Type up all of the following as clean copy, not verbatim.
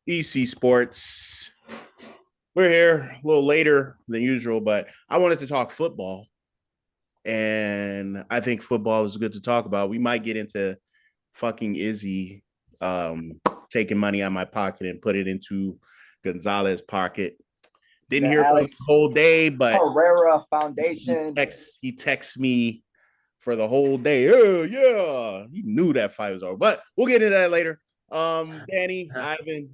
ECSports. We're here a little later than usual, but I wanted to talk football. And I think football is good to talk about. We might get into fucking Izzy taking money out of my pocket and put it into Gonzalez's pocket. Didn't The hear from him the Alex whole day, but Herrera he Foundation. texts me for the whole day. Oh yeah, he knew that fight was over. But we'll get into that later. Danny, Ivan.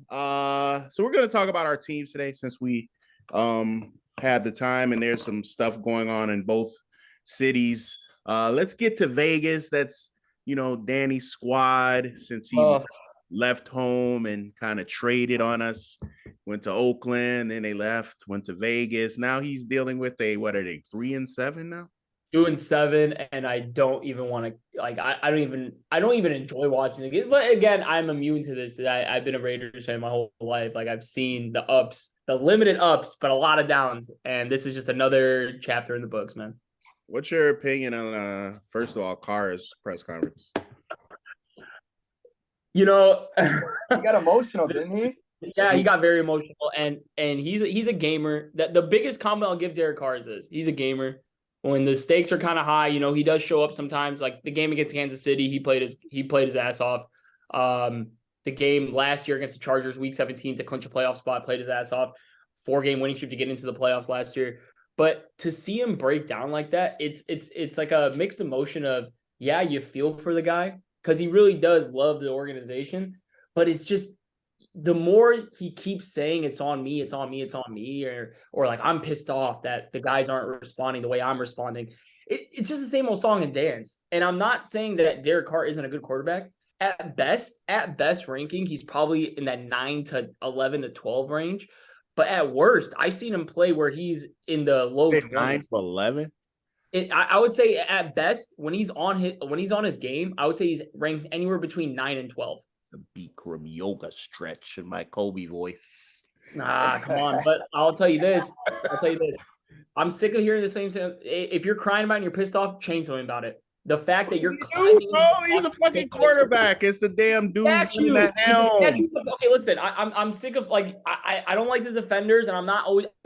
So we're gonna talk about our teams today since we had the time and there's some stuff going on in both cities. Let's get to Vegas. That's Danny's squad since he left home and kind of traded on us. Went to Oakland, then they left, went to Vegas. Now he's dealing with what are they, 3-7 now? 2-7, and I don't even want to I don't even enjoy watching the game. But again, I'm immune to this. I've been a Raiders fan my whole life. Like I've seen the ups, the limited ups, but a lot of downs. And this is just another chapter in the books, man. What's your opinion on first of all, Carr's press conference? He got emotional, didn't he? Yeah, he got very emotional, and he's a gamer. That the biggest comment I'll give Derek Carr is this: he's a gamer. When the stakes are kind of high, he does show up sometimes. Like the game against Kansas City, he played his ass off. The game last year against the Chargers, Week 17 to clinch a playoff spot, played his ass off. 4-game winning streak to get into the playoffs last year. But to see him break down like that, it's like a mixed emotion of, yeah, you feel for the guy because he really does love the organization, but it's just the more he keeps saying it's on me, it's on me, it's on me, or like I'm pissed off that the guys aren't responding the way I'm responding. It's just the same old song and dance. And I'm not saying that Derek Carr isn't a good quarterback. At best ranking, he's probably in that 9 to 11 to 12 range. But at worst, I've seen him play where he's in the low 20s. 9 to 11? I would say at best, when he's on his game, I would say he's ranked anywhere between 9 and 12. It's a Bikram yoga stretch in my Kobe voice. Nah, come on. But I'll tell you this. I'm sick of hearing the same thing. If you're crying about it and you're pissed off, change something about it. The fact that you're climbing, he's a fucking quarterback. It's the damn dude. Okay, listen, I'm sick of I don't like the defenders, and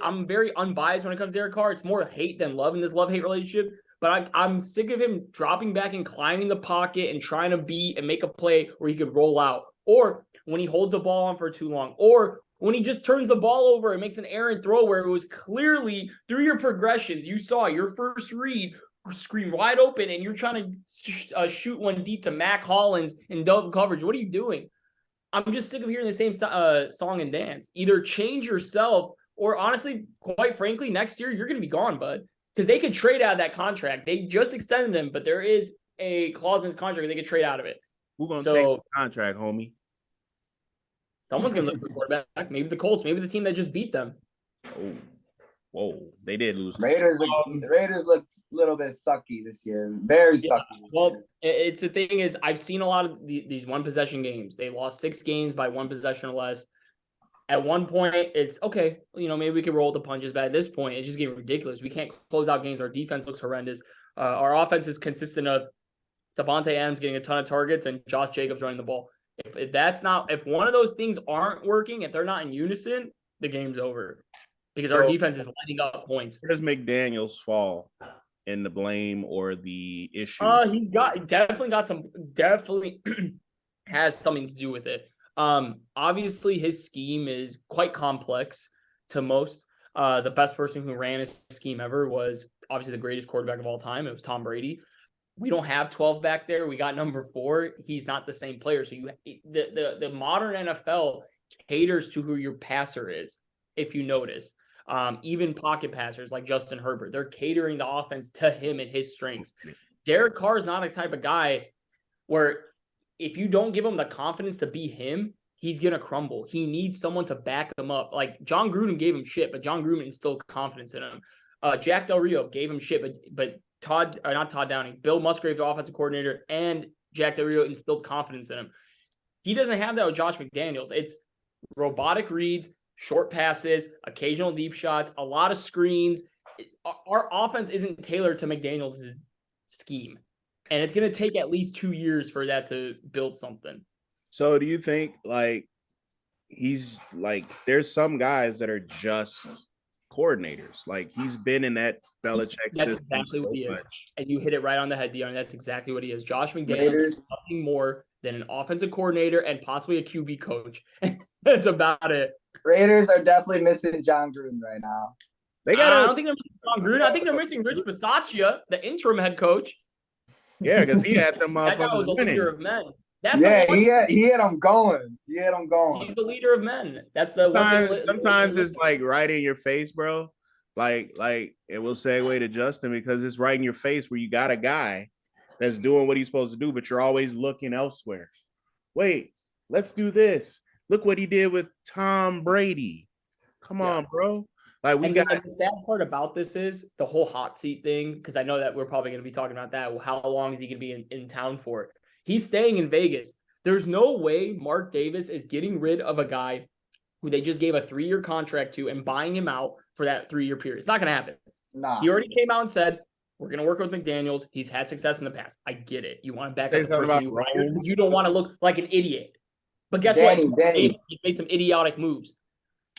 I'm very unbiased when it comes to Derek Carr. It's more hate than love in this love-hate relationship. But I'm sick of him dropping back and climbing the pocket and trying to beat and make a play where he could roll out, or when he holds the ball on for too long, or when he just turns the ball over and makes an errant throw where it was clearly through your progressions, you saw your first read screen wide open and you're trying to shoot one deep to Mac Hollins in double coverage. What are you doing? I'm just sick of hearing the same song and dance. Either change yourself, or honestly, quite frankly, next year you're going to be gone, bud. Because they could trade out of that contract. They just extended them, but there is a clause in his contract they could trade out of it. Who's going to take the contract, homie? Someone's going to look for quarterback. Maybe the Colts.Maybe the team that just beat them. Oh, whoa. They did lose. The Raiders looked a little bit sucky this year. Very sucky. Well, it's the thing is, I've seen a lot of these one-possession games. They lost 6 games by 1 possession or less. At one point, it's okay, maybe we can roll the punches. But at this point, it's just getting ridiculous. We can't close out games. Our defense looks horrendous. Our offense is consistent of Devontae Adams getting a ton of targets and Josh Jacobs running the ball. If one of those things aren't working, if they're not in unison, the game's over. Because our defense is letting up points. Where does McDaniels fall in the blame or the issue? He's definitely has something to do with it. Obviously his scheme is quite complex to most. The best person who ran his scheme ever was obviously the greatest quarterback of all time. It was Tom Brady. We don't have 12 back there. We got number 4. He's not the same player. So the modern NFL caters to who your passer is, if you notice. Even pocket passers like Justin Herbert, they're catering the offense to him and his strengths. Derek Carr is not a type of guy where if you don't give him the confidence to be him, he's going to crumble. He needs someone to back him up. Like John Gruden gave him shit, but John Gruden instilled confidence in him. Jack Del Rio gave him shit, but not Todd Downing, Bill Musgrave, the offensive coordinator, and Jack Del Rio instilled confidence in him. He doesn't have that with Josh McDaniels. It's robotic reads, short passes, occasional deep shots, a lot of screens. Our offense isn't tailored to McDaniels' scheme. And it's going to take at least 2 years for that to build something. So do you think, he's like, there's some guys that are just coordinators. Like he's been in that Belichick That's system exactly what so he is. much. And you hit it right on the head, Dion. That's exactly what he is. Josh McDaniels Raiders. is nothing more than an offensive coordinator and possibly a QB coach. That's about it. Raiders are definitely missing John Gruden right now. They I got don't think they're missing John Gruden. I think they're missing Rich Bisaccia, the interim head coach. yeah, because he had them That guy was motherfuckers a leader winning. of men. That's Yeah, the one. he had them going. He had them going. He's the leader of men. That's the one thing. Sometimes it's like right in your face, bro. Like it will segue to Justin because it's right in your face where you got a guy that's doing what he's supposed to do, but you're always looking elsewhere. Wait, let's do this. Look what he did with Tom Brady. Come on, bro. Like we got. The sad part about this is the whole hot seat thing, because I know that we're probably going to be talking about that. How long is he going to be in town for? He's staying in Vegas. There's no way Mark Davis is getting rid of a guy who they just gave a 3-year contract to and buying him out for that 3-year period. It's not going to happen. Nah. He already came out and said, we're going to work with McDaniels. He's had success in the past. I get it. You want to back up the person you hired because you don't want to look like an idiot. But guess what? He made some idiotic moves.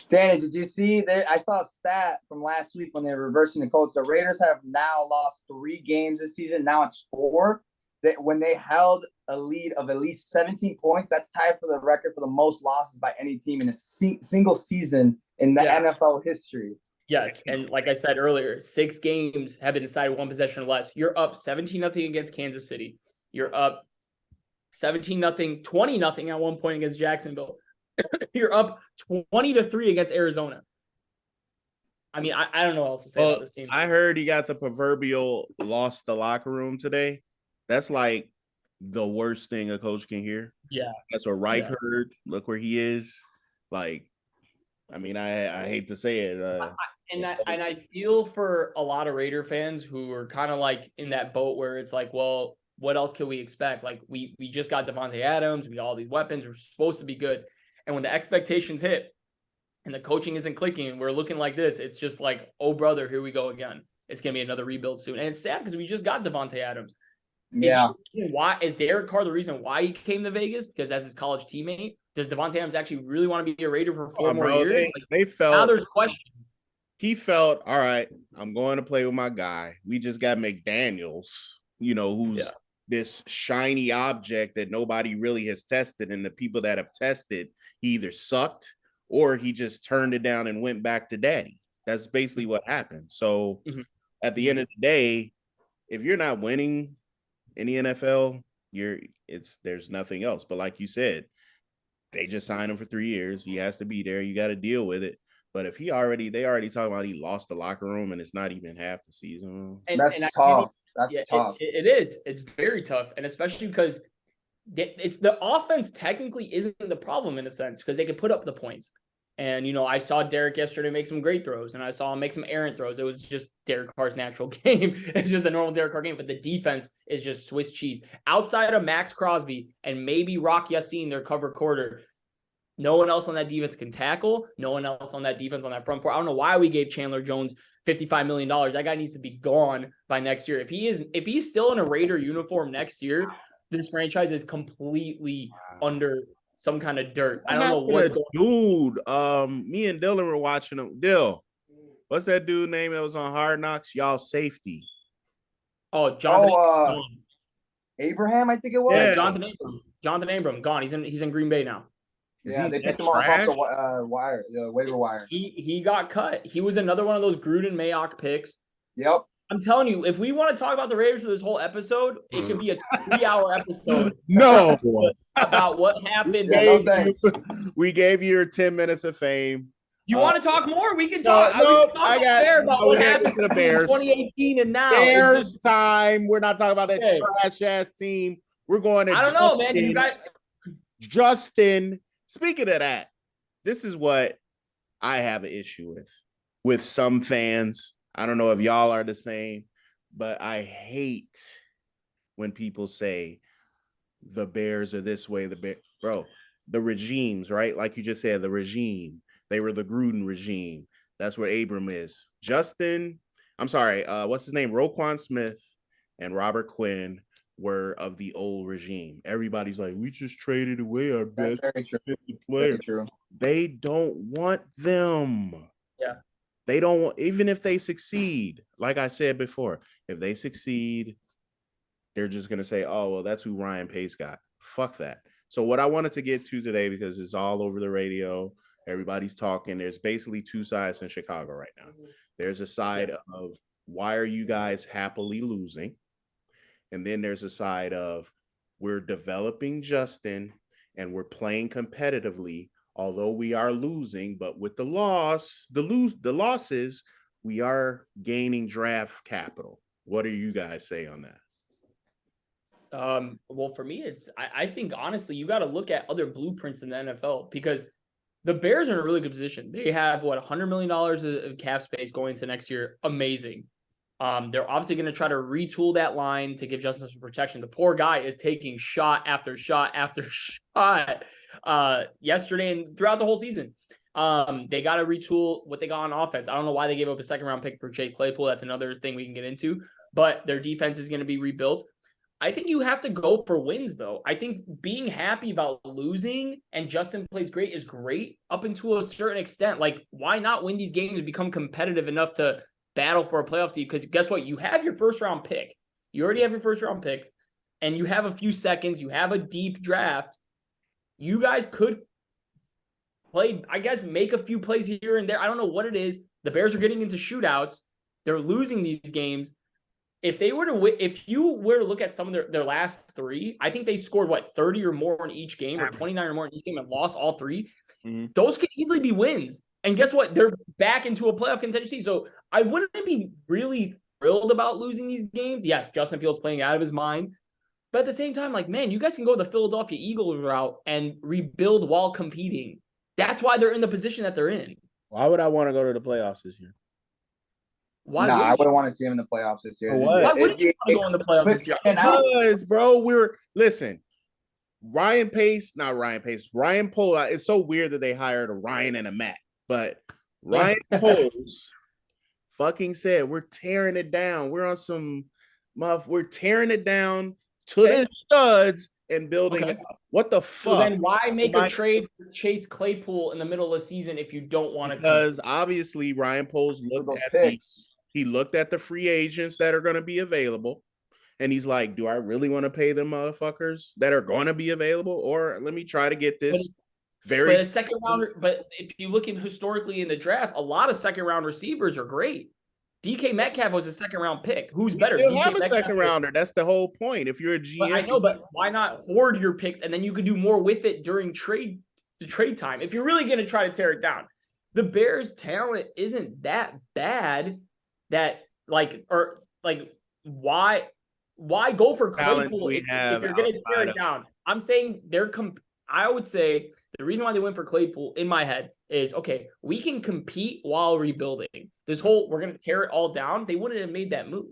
Danny, did you see that? I saw a stat from last week when they were reversing the coach. The Raiders have now lost 3 games this season. Now it's 4. That when they held a lead of at least 17 points, that's tied for the record for the most losses by any team in a single season in the NFL history. Yes, and like I said earlier, 6 games have been decided 1 possession or less. You're up 17-0 against Kansas City. You're up 17-0, 20-0 at one point against Jacksonville. You're up 20-3 against Arizona. I mean, I don't know what else to say about this team. I heard he got the proverbial lost the locker room today. That's like the worst thing a coach can hear. Yeah. That's what Reich heard. Look where he is. Like, I mean, I hate to say it. I feel for a lot of Raider fans who are kind of like in that boat where it's like, well, what else can we expect? Like, we just got Devontae Adams. We got all these weapons. We're supposed to be good. And when the expectations hit and the coaching isn't clicking and we're looking like this, it's just like, oh, brother, here we go again. It's going to be another rebuild soon. And it's sad because we just got Devontae Adams. Yeah. Is Derek Carr the reason why he came to Vegas? Because that's his college teammate? Does Devontae Adams actually really want to be a Raider for 4 more years? They felt now there's questions. He felt, all right, I'm going to play with my guy. We just got McDaniels, who's this shiny object that nobody really has tested. And the people that have tested, he either sucked or he just turned it down and went back to daddy. That's basically what happened. So at the end of the day, if you're not winning in the NFL, there's nothing else. But like you said, they just signed him for 3 years. He has to be there. You got to deal with it. But if they already talking about he lost the locker room and it's not even half the season. That's tough. That's tough. It is. It's very tough. And especially because it's the offense technically isn't the problem in a sense because they could put up the points. And, I saw Derek yesterday make some great throws and I saw him make some errant throws. It was just Derek Carr's natural game. It's just a normal Derek Carr game, but the defense is just Swiss cheese. Outside of Max Crosby and maybe Rock Yassin, their cover quarter, no one else on that defense can tackle. No one else on that defense on that front four. I don't know why we gave Chandler Jones $55 million. That guy needs to be gone by next year. If he's still in a Raider uniform next year, this franchise is completely under some kind of dirt. I don't know what's going on. Dude, me and Dylan were watching him. Dill, what's that dude name that was on Hard Knocks? Y'all safety. Oh, Jonathan Abraham, I think it was. Yeah, Jonathan Abram, gone. He's in Green Bay now. Yeah, they picked him off the waiver wire. He got cut. He was another one of those Gruden Mayock picks. Yep. I'm telling you, if we want to talk about the Raiders for this whole episode, it could be a 3-hour episode. No. About what happened. We gave you your 10 minutes of fame. You want to talk more? We can talk. I got about what happened to the Bears. 2018 and now. Bears time. We're not talking about that trash ass team. We're going to I don't know, man. You guys... Justin. Speaking of that, this is what I have an issue with some fans. I don't know if y'all are the same, but I hate when people say the Bears are this way. The regimes, right? Like you just said, the regime. They were the Gruden regime. That's what Abram is. What's his name? Roquan Smith and Robert Quinn were of the old regime. Everybody's like, we just traded away our best That's very true. player. Very true. They don't want them. Yeah. They don't want, even if they succeed, like I said before, if they succeed, they're just going to say, oh, well, that's who Ryan Pace got. Fuck that. So what I wanted to get to today, because it's all over the radio, everybody's talking. There's basically two sides in Chicago right now. There's a side of, why are you guys happily losing? And then there's a side of, we're developing Justin and we're playing competitively, although we are losing, but with the losses, we are gaining draft capital. What do you guys say on that? Well, for me, I think honestly, you got to look at other blueprints in the NFL, because the Bears are in a really good position. They have $100 million of cap space going into next year. Amazing. They're obviously going to try to retool that line to give Justin some protection. The poor guy is taking shot after shot after shot yesterday and throughout the whole season. They got to retool what they got on offense. I don't know why they gave up a second-round pick for Chase Claypool. That's another thing we can get into. But their defense is going to be rebuilt. I think you have to go for wins, though. I think being happy about losing and Justin plays great is great up until a certain extent. Like, why not win these games and become competitive enough to battle for a playoff seed? Because guess what? You have your first-round pick. You already have your first-round pick, and you have a few seconds. You have a deep draft. You guys could play, I guess, make a few plays here and there. I don't know what it is. The Bears are getting into shootouts. They're losing these games. If you were to look at some of their last three, I think they scored 30 or more in each game, or 29 or more in each game, and lost all three. Mm-hmm. Those could easily be wins. And guess what? They're back into a playoff contention. So I wouldn't be really thrilled about losing these games. Yes, Justin Fields playing out of his mind. But at the same time, man, you guys can go the Philadelphia Eagles route and rebuild while competing. That's why they're in the position that they're in. Why would I want to go to the playoffs this year? I wouldn't want to see him in the playoffs this year. Why wouldn't you want to go in the playoffs this year? Because, bro, Ryan Poles. It's so weird that they hired a Ryan and a Matt, but Ryan Poles fucking said, we're tearing it down. We're tearing it down to the studs and building it up. What the fuck? So then why make a trade for Chase Claypool in the middle of the season if you don't want to? Because obviously Ryan Poles looked at the free agents that are going to be available, and he's like, do I really want to pay them motherfuckers that are going to be available, or let me try to get this But a second rounder. But if you look historically in the draft, a lot of second round receivers are great. DK Metcalf was a second round pick. Who's better? You have a second rounder. That's the whole point. If you're a GM, I know, but why not hoard your picks and then you could do more with it during the trade time? If you're really going to try to tear it down, the Bears' talent isn't that bad. Why go for Claypool if you're going to tear it down? I'm saying I would say the reason why they went for Claypool in my head is, okay, we can compete while rebuilding. We're going to tear it all down. They wouldn't have made that move.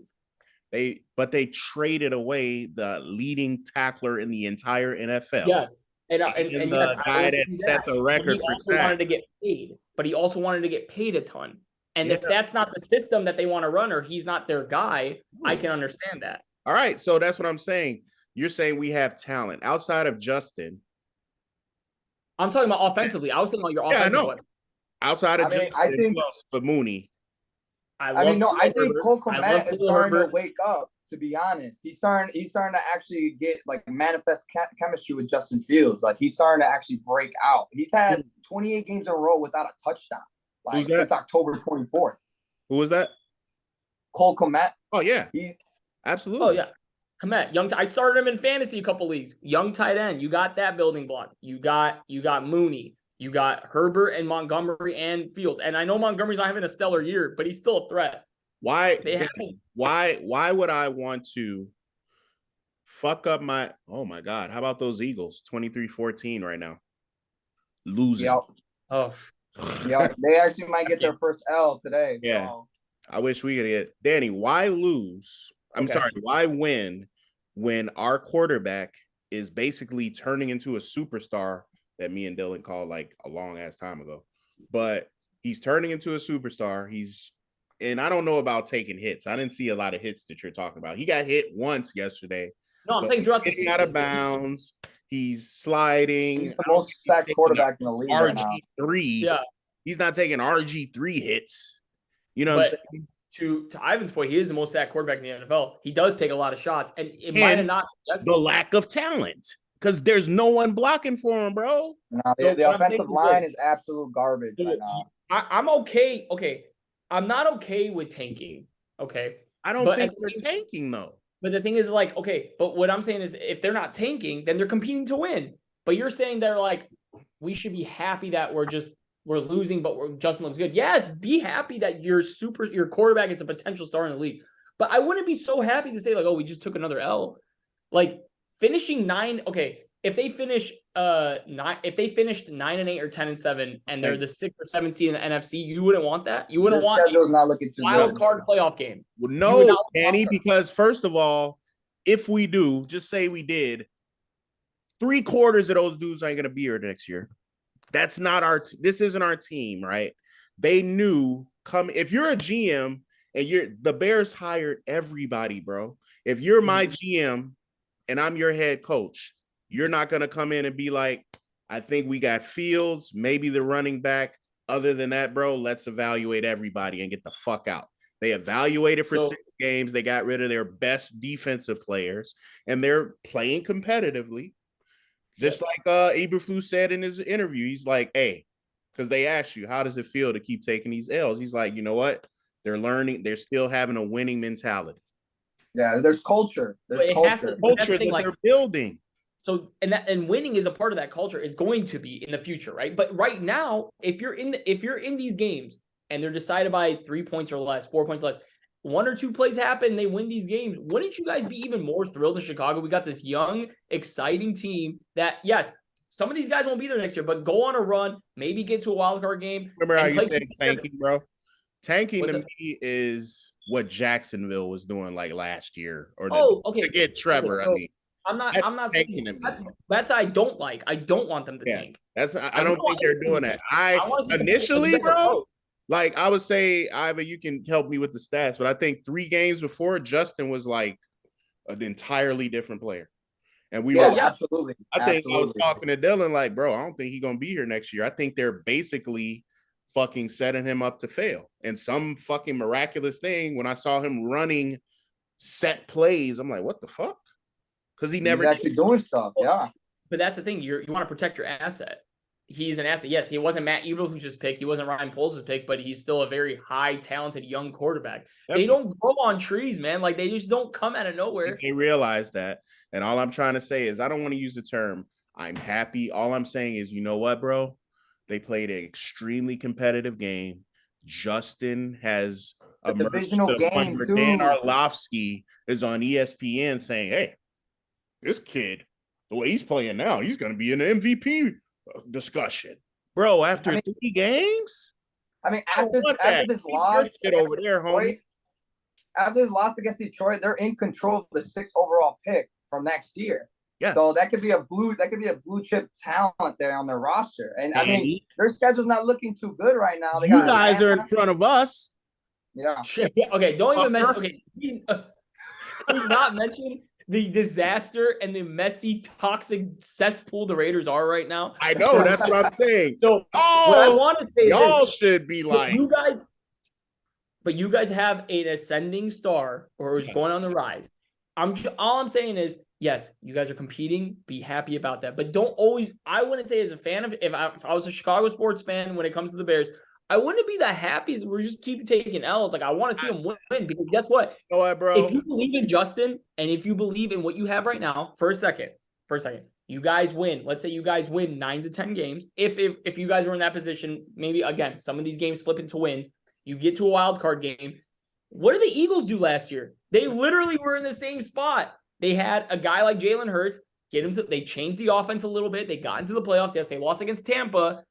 But they traded away the leading tackler in the entire NFL. Yes. And the guy that set the record for sacks. Wanted to get paid, but he also wanted to get paid a ton. And if that's not the system that they want to run, or he's not their guy, I can understand that. All right. So that's what I'm saying. You're saying we have talent outside of Justin. I'm talking about offensively. I was talking about your offensive play. Outside of Justin, I think but Mooney. I think Cole Kmet is starting to wake up. To be honest, he's starting to actually get manifest chemistry with Justin Fields. He's starting to actually break out. He's had 28 games in a row without a touchdown. Since October 24th. Who was that? Cole Kmet. Oh yeah, absolutely. Oh yeah, Kmet. I started him in fantasy a couple leagues. Young tight end. You got that building block. You got Mooney. You got Herbert and Montgomery and Fields. And I know Montgomery's not having a stellar year, but he's still a threat. Why would I want to fuck up my – oh, my God. How about those Eagles? 23-14 right now. Losing. Yep. Oh. Yeah, they actually might get their first L today. Yeah. So. I wish we could get – Danny, why lose? Why win when our quarterback is basically turning into a superstar that me and Dylan called a long-ass time ago? But he's turning into a superstar. And I don't know about taking hits. I didn't see a lot of hits that you're talking about. He got hit once yesterday No, I'm but saying throughout the he's getting season. out of bounds. He's sliding. He's the most sacked quarterback in the league right now. RG3. Yeah. He's not taking RG3 hits. You know what I'm saying? To Ivan's point, he is the most sacked quarterback in the NFL. He does take a lot of shots, and it might have not the lack of talent because there's no one blocking for him, bro. No, the offensive line is absolute garbage right now. I'm okay. Okay, I'm not okay with tanking. Okay, I don't think they're tanking though. But the thing is, like, okay, but what I'm saying is, if they're not tanking, then they're competing to win. But you're saying they're like, we should be happy that we're losing, but Justin looks good. Yes, be happy that your quarterback is a potential star in the league. But I wouldn't be so happy to say, like, oh, we just took another L. Like, finishing 9, okay, if they finished 9-8 or 10-7 and they're the 6th or 7th seed in the NFC, you wouldn't want that. You wouldn't want not looking too wild card playoff game. Well, no, Danny, because first of all, if we do, just say we did, 3/4 of those dudes ain't gonna be here next year. That's not this isn't our team, right? They knew if you're a GM and the Bears hired everybody, bro. If you're my GM and I'm your head coach, you're not going to come in and be like, I think we got Fields, maybe the running back. Other than that, bro, let's evaluate everybody and get the fuck out. They evaluated for 6 games. They got rid of their best defensive players, and they're playing competitively. Just like Eberflus said in his interview, he's like, hey, because they asked you, how does it feel to keep taking these L's? He's like, you know what? They're learning. They're still having a winning mentality. Yeah, there's culture. There's culture that they're building. So, and winning is a part of that culture. Is going to be in the future, right? But right now, if you're in these games and they're decided by 3 points or less, 4 points less, 1 or 2 plays happen, they win these games. Wouldn't you guys be even more thrilled in Chicago? We got this young, exciting team that, yes, some of these guys won't be there next year, but go on a run, maybe get to a wild card game. Remember how you said tanking, bro? Tanking to me is what Jacksonville was doing like last year, or to get Trevor. Okay, so I'm not saying that's I don't like. I don't want them to tank. I don't think they're doing that. I initially, bro. Like I would say, Ivan, you can help me with the stats, but I think 3 games before, Justin was like an entirely different player. And we were absolutely. I was talking to Dylan like, bro, I don't think he's gonna be here next year. I think they're basically fucking setting him up to fail. And some fucking miraculous thing, when I saw him running set plays, I'm like, what the fuck? Because he's actually doing stuff. Yeah. But that's the thing. You want to protect your asset. He's an asset. Yes, he wasn't Matt Eberflus's pick. He wasn't Ryan Poles' pick, but he's still a very high, talented young quarterback. They don't grow on trees, man. Like, they just don't come out of nowhere. They realize that. And all I'm trying to say is I don't want to use the term I'm happy. All I'm saying is, you know what, bro? They played an extremely competitive game. Justin has a divisional game too. Dan Orlovsky is on ESPN saying, hey, this kid, the way he's playing now, he's going to be in the MVP discussion, bro. After 3 games, I mean, after this loss, over there, homie. After this loss against Detroit, they're in control of the 6th overall pick from next year. Yes. So that could be a blue chip talent there on their roster. And I mean, their schedule's not looking too good right now. You guys are in front of us. Yeah. Okay. Don't even mention. Okay. Please not mention the disaster and the messy, toxic cesspool the Raiders are right now. I know. That's what I'm saying. So what I want to say y'all is should be like you guys have an ascending star or is going on the rise. All I'm saying is, yes, you guys are competing. Be happy about that. But don't always, I wouldn't say as a fan of, if I was a Chicago sports fan when it comes to the Bears, I wouldn't be the happiest. We're just keep taking L's. Like, I want to see them win because guess what? You know what, bro? If you believe in Justin and if you believe in what you have right now, for a second, you guys win. Let's say you guys win 9 to 10 games. If you guys were in that position, maybe again, some of these games flip into wins. You get to a wild card game. What did the Eagles do last year? They literally were in the same spot. They had a guy like Jalen Hurts they changed the offense a little bit. They got into the playoffs. Yes, they lost against Tampa,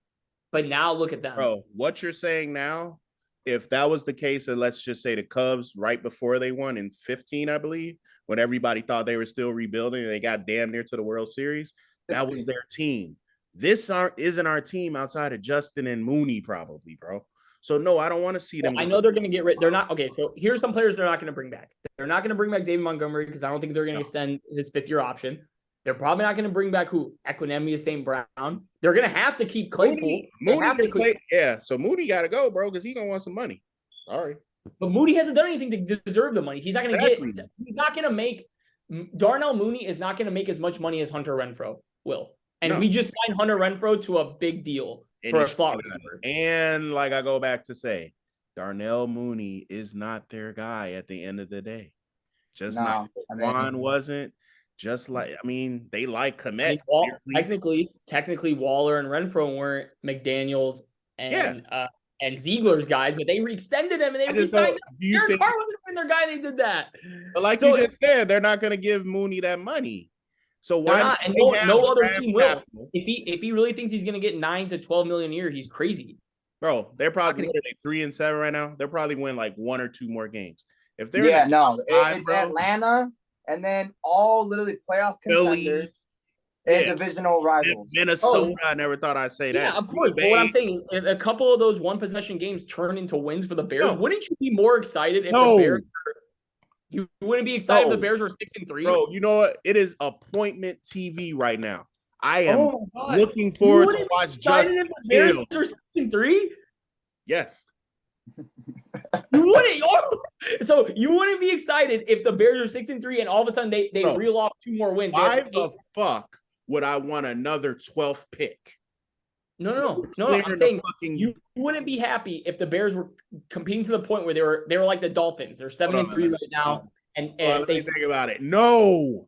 but now look at them. Bro, what you're saying now, if that was the case, and let's just say the Cubs right before they won in 15, I believe, when everybody thought they were still rebuilding and they got damn near to the World Series, that was their team. This isn't our team outside of Justin and Mooney probably, bro. So no, I don't want to see them. I know they're going to get rid. They're not okay. So here's some players they're not going to bring back. They're not going to bring back David Montgomery because I don't think they're going to extend his 5th-year option. They're probably not going to bring back Equinemius St. Brown. They're going to have to keep Claypool. So Moody got to go, bro, because he's going to want some money. All right. But Moody hasn't done anything to deserve the money. He's not going to get. He's not going to make. Darnell Mooney is not going to make as much money as Hunter Renfrow will. And we just signed Hunter Renfrow to a big deal for a slot receiver. And like I go back to say, Darnell Mooney is not their guy at the end of the day. Juan wasn't. Just like, I mean, they like Komet. Technically, Waller and Renfrow weren't McDaniels and Ziegler's guys, but they extended him and they re-signed him. Derek Carr wasn't even their guy. They did that. But like you just said, they're not going to give Mooney that money. So why not? And no other team will. If he really thinks he's going to get $9 to $12 million a year, he's crazy. Bro, they're probably 3-7 right now. They'll probably win like 1 or 2 more games. If they're it's Atlanta. And then all literally playoff contenders and divisional rivals. Minnesota, I never thought I'd say that. Yeah, of course. But what I'm saying, if a couple of those one-possession games turn into wins for the Bears, wouldn't you be more excited if the Bears you wouldn't be excited if the Bears were 6-3? Bro, you know what? It is appointment TV right now. I am looking forward to watch Justin Fields. Bears are 6-3? Yes. You wouldn't. So you wouldn't be excited if the Bears are 6-3 and all of a sudden they reel off 2 more wins. Why the fuck would I want another 12th pick? No. I'm saying you wouldn't be happy if the Bears were competing to the point where they were like the Dolphins. They're 7-3 right now, and they think about it. No.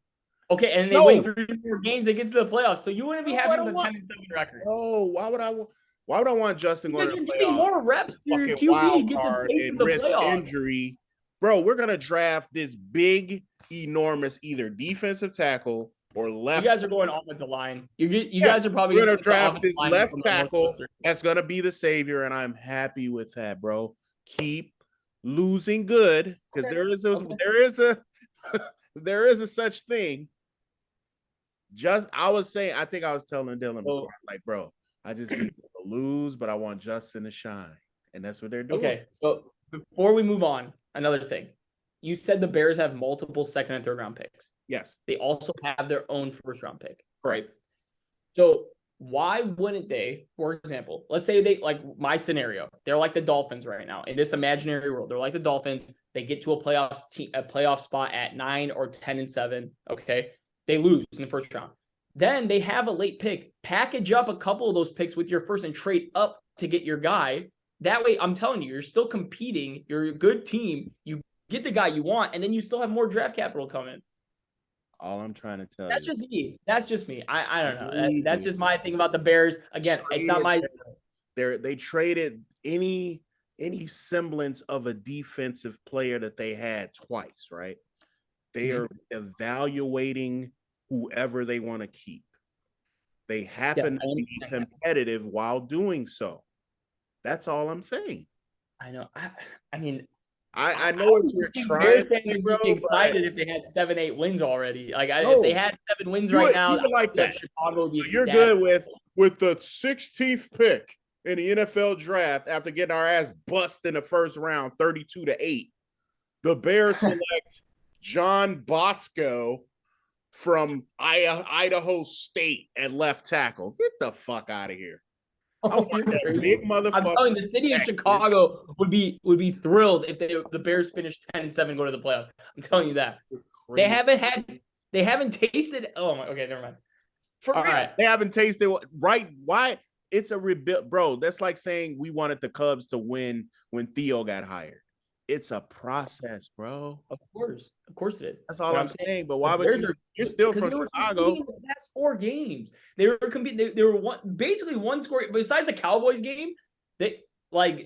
Okay, and they win 3 more games. They get to the playoffs. So you wouldn't be happy with a 10-7 record. Oh, why would I want Justin going to the playoffs? You're more reps to your QB gets a taste of the playoffs. Injury. Bro, we're going to draft this big, enormous either defensive tackle or left. You guys are going offensive line. You guys are probably going to draft this left tackle that's going to be the savior, and I'm happy with that, bro. Keep losing good because there is a such thing. I was telling Dylan before, like, bro, I just need to lose, but I want Justin to shine. And that's what they're doing. Okay, so before we move on, another thing. You said the Bears have multiple 2nd and 3rd round picks. Yes. They also have their own 1st round pick. Right. So why wouldn't they, for example, let's say they, like my scenario, they're like the Dolphins right now. In this imaginary world, they're like the Dolphins. They get to a playoff spot at 9 or 10-7. Okay. They lose in the 1st round. Then they have a late pick. Package up a couple of those picks with your 1st and trade up to get your guy. That way, I'm telling you, you're still competing. You're a good team. You get the guy you want, and then you still have more draft capital coming. All I'm trying to tell That's just me. I don't know. That's just my thing about the Bears. Again, it's not my. They traded any semblance of a defensive player that they had twice, right? They are evaluating whoever they want to keep. They happen to be competitive while doing so. That's all I'm saying. I know. I mean, I know what you're trying to say, bro. Be excited if they had 7-8 wins already. If they had 7 wins right now, like that. Chicago would be so you're good with the 16th pick in the NFL draft after getting our ass bust in the 1st round, 32-8. The Bears select John Bosco from Idaho State at left tackle. Get the fuck out of here. I want that big motherfucker. I'm telling you, the city of Chicago would be thrilled if the Bears finished 10-7 and go to the playoffs. I'm telling you that. They haven't tasted. Oh my. Okay, never mind. All right. They haven't tasted right. Why? It's a rebuild, bro. That's like saying we wanted the Cubs to win when Theo got hired. It's a process, bro. Of course it is. That's all I'm saying. But why would you? You're still from Chicago. In the past 4 games, they were competing. They were basically one score. Besides the Cowboys game, and even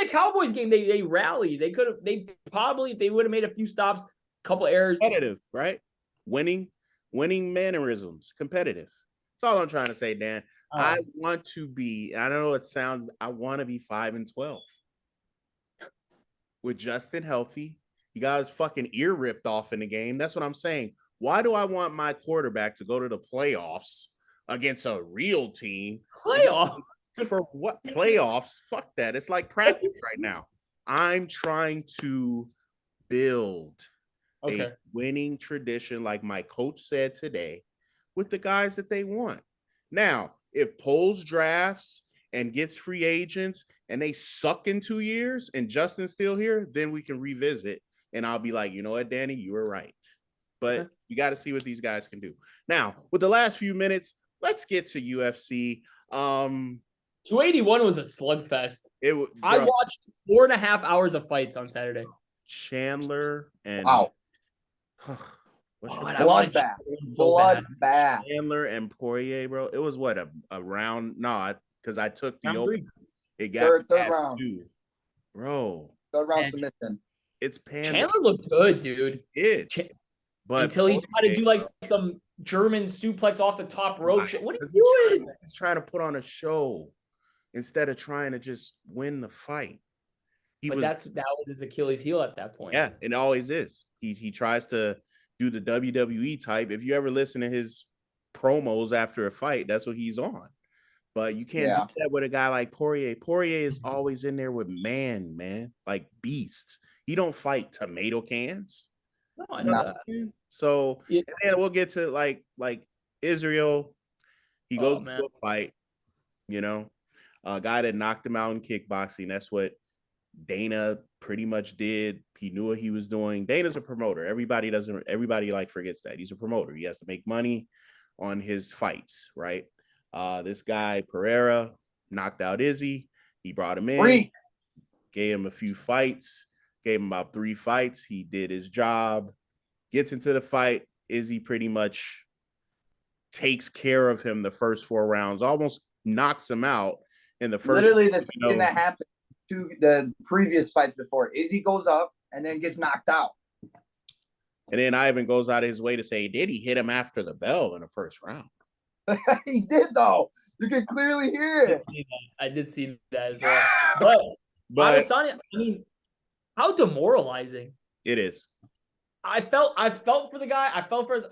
the Cowboys game, they rallied. They probably if they would have made a few stops, a couple errors. Competitive, right? Winning mannerisms. Competitive. That's all I'm trying to say, Dan. I want to be. I know it sounds. I want to be 5-12. With Justin healthy, he got his fucking ear ripped off in the game. That's what I'm saying. Why do I want my quarterback to go to the playoffs against a real team? Playoff? For what playoffs? Fuck that. It's like practice right now. I'm trying to build a winning tradition, like my coach said today, with the guys that they want. Now, if Poles drafts and gets free agents and they suck in 2 years and Justin's still here, then we can revisit. And I'll be like, you know what, Danny, you were right. But you got to see what these guys can do. Now, with the last few minutes, let's get to UFC. 281 was a slugfest. I watched 4.5 hours of fights on Saturday. Chandler and bloodbath. Chandler and Poirier, bro. It was what a round? No, because I took the open. It got third round, bro. Third round submission. It's Panda. Chandler looked good, dude. But until he tried to do like some German suplex off the top rope shit. What are you doing? He's trying to put on a show instead of trying to just win the fight. That was his Achilles heel at that point. Yeah, it always is. He tries to do the WWE type. If you ever listen to his promos after a fight, that's what he's on. But you can't do that with a guy like Poirier. Poirier is always in there with man, like beast. He don't fight tomato cans. No, I know that. So and then we'll get to like Israel. He goes to a fight, a guy that knocked him out in kickboxing. That's what Dana pretty much did. He knew what he was doing. Dana's a promoter. Everybody forgets that. He's a promoter. He has to make money on his fights, right? This guy, Pereira, knocked out Izzy. He brought him in, gave him a few fights, gave him about 3 fights. He did his job, gets into the fight. Izzy pretty much takes care of him the first 4 rounds, almost knocks him out in the first. Literally the same thing that happened to the previous fights before. Izzy goes up and then gets knocked out. And then Ivan goes out of his way to say, did he hit him after the bell in the first round? He did, though. You can clearly hear it. I did see that as well. But Adesanya, I mean, how demoralizing it is. I felt for the guy. I felt for his,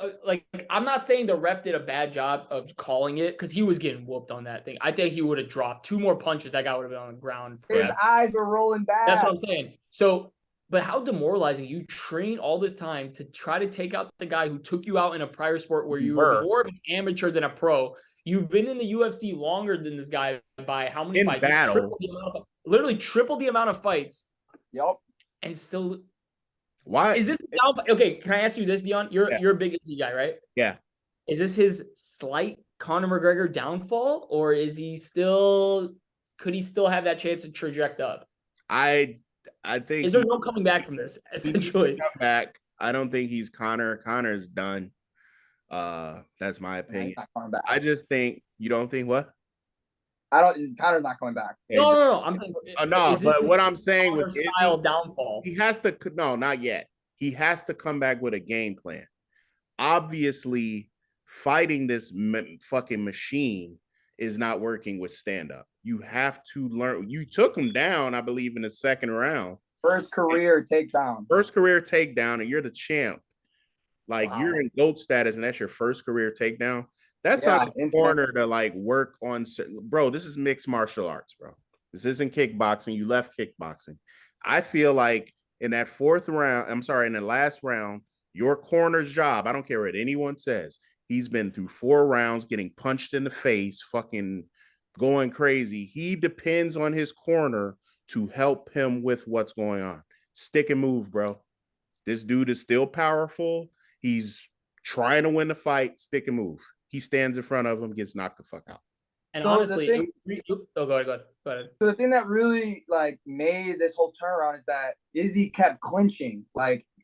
I'm not saying the ref did a bad job of calling it because he was getting whooped on that thing. I think he would have dropped 2 more punches. That guy would have been on the ground. His eyes were rolling back. That's what I'm saying. So, but how demoralizing. You train all this time to try to take out the guy who took you out in a prior sport where you were more of an amateur than a pro. You've been in the UFC longer than this guy by how many fights? Literally triple the amount of fights. Yep. And still. Why is this okay? Can I ask you this, Dion? You're a big Izzy guy, right? Yeah. Is this his slight Conor McGregor downfall, or is he still? Could he still have that chance to traject up? I think. Is there no coming back from this? Essentially, come back. I don't think he's Conor. Conor's done. That's my opinion. I just think you don't think what? Conor's not coming back. No. I'm saying no, but what I'm saying with Izzy, downfall. He has to. No, not yet. He has to come back with a game plan. Obviously, fighting this fucking machine is not working with stand up. You have to learn. You took him down, I believe, in the second round. First career takedown, and you're the champ. You're in GOAT status, and that's your first career takedown. That's on the corner to work on. Bro, this is mixed martial arts, bro. This isn't kickboxing. You left kickboxing. I feel like in that in the last round, your corner's job, I don't care what anyone says, he's been through 4 rounds, getting punched in the face, fucking going crazy. He depends on his corner to help him with what's going on. Stick and move, bro. This dude is still powerful. He's trying to win the fight. Stick and move. He stands in front of him, gets knocked the fuck out. And so honestly, go ahead. So the thing that really made this whole turnaround is that Izzy kept clinching.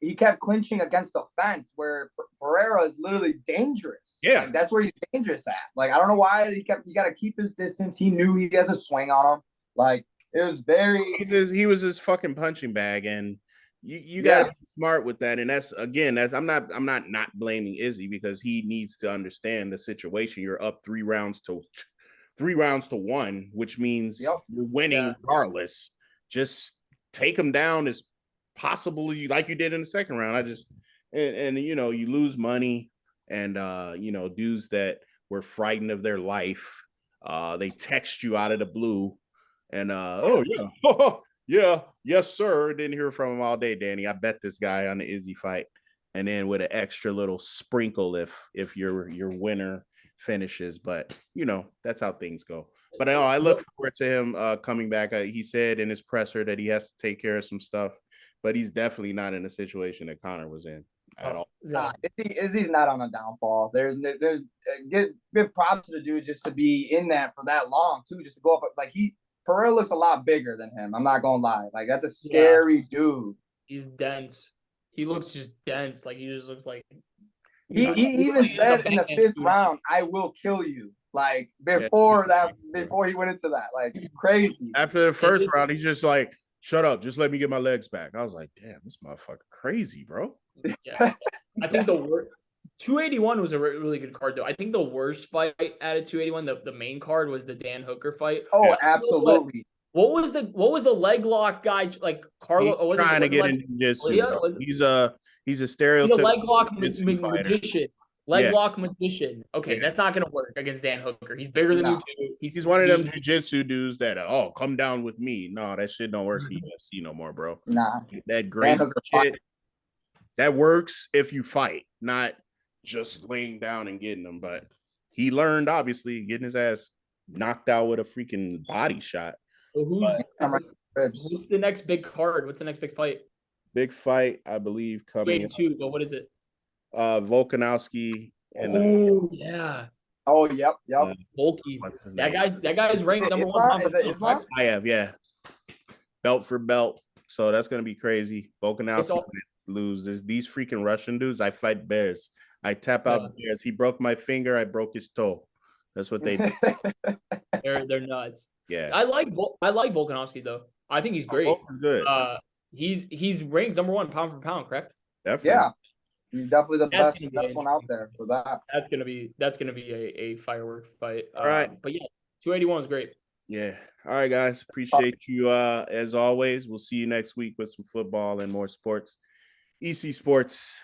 He kept clinching against the fence where Pereira is literally dangerous. Yeah. That's where he's dangerous at. I don't know why he got to keep his distance. He knew he has a swing on him. It was very. He was his fucking punching bag, and you got to be smart with that. And I'm not blaming Izzy because he needs to understand the situation. You're up 3 rounds to 1, which means you're winning regardless. Just take him down as possible like you did in the second round. You lose money and dudes that were frightened of their life They text you out of the blue, and oh yeah, yeah, yes sir. Didn't hear from him all day, Danny. I bet this guy on the Izzy fight, and then with an extra little sprinkle if your winner finishes. But that's how things go. But I look forward to him coming back. He said in his presser that he has to take care of some stuff, but he's definitely not in the situation that Connor was in at all. Izzy's not on a downfall. There's give props to the dude just to be in that for that long too, just to go up. Like Pereira looks a lot bigger than him. I'm not gonna lie. Like that's a scary dude. He's dense. He looks just dense. Like he just looks like. He even said in the 5th round, "I will kill you." Like before he went into that, like crazy. After the first round, he's just like, "Shut up, just let me get my legs back." I was like, "Damn, this motherfucker crazy, bro." Yeah, I think the worst 281 was a really good card though. I think the worst fight out of 281, the main card was the Dan Hooker fight. Oh, absolutely. What was the leg lock guy like? Carlo he's trying to get into jiu-jitsu. He's a stereotypical leg lock magician. Lock magician. Okay, that's not gonna work against Dan Hooker. He's bigger than you too. He's one of them jiu-jitsu dudes that come down with me. No, that shit don't work in UFC no more, bro. Nah, that great shit that works if you fight, not just laying down and getting them. But he learned obviously getting his ass knocked out with a freaking body shot. So what's the next big card? What's the next big fight? Big fight, I believe, coming. But what is it? Volkanovski and yeah. Oh, yep. Volky. That guy's ranked number one. I have, yeah. Belt for belt. So that's gonna be crazy. Volkanovski lose. These freaking Russian dudes. I fight bears. I tap out bears. He broke my finger. I broke his toe. That's what they do. They're nuts. Yeah. I like Volkanovski though. I think he's great. Volk's good. He's ranked number one pound for pound, correct? Definitely. Yeah. He's definitely the best one out there for that. That's gonna be a firework fight. All right. But yeah, 281 is great. Yeah. All right, guys. Appreciate you as always. We'll see you next week with some football and more sports. ECSports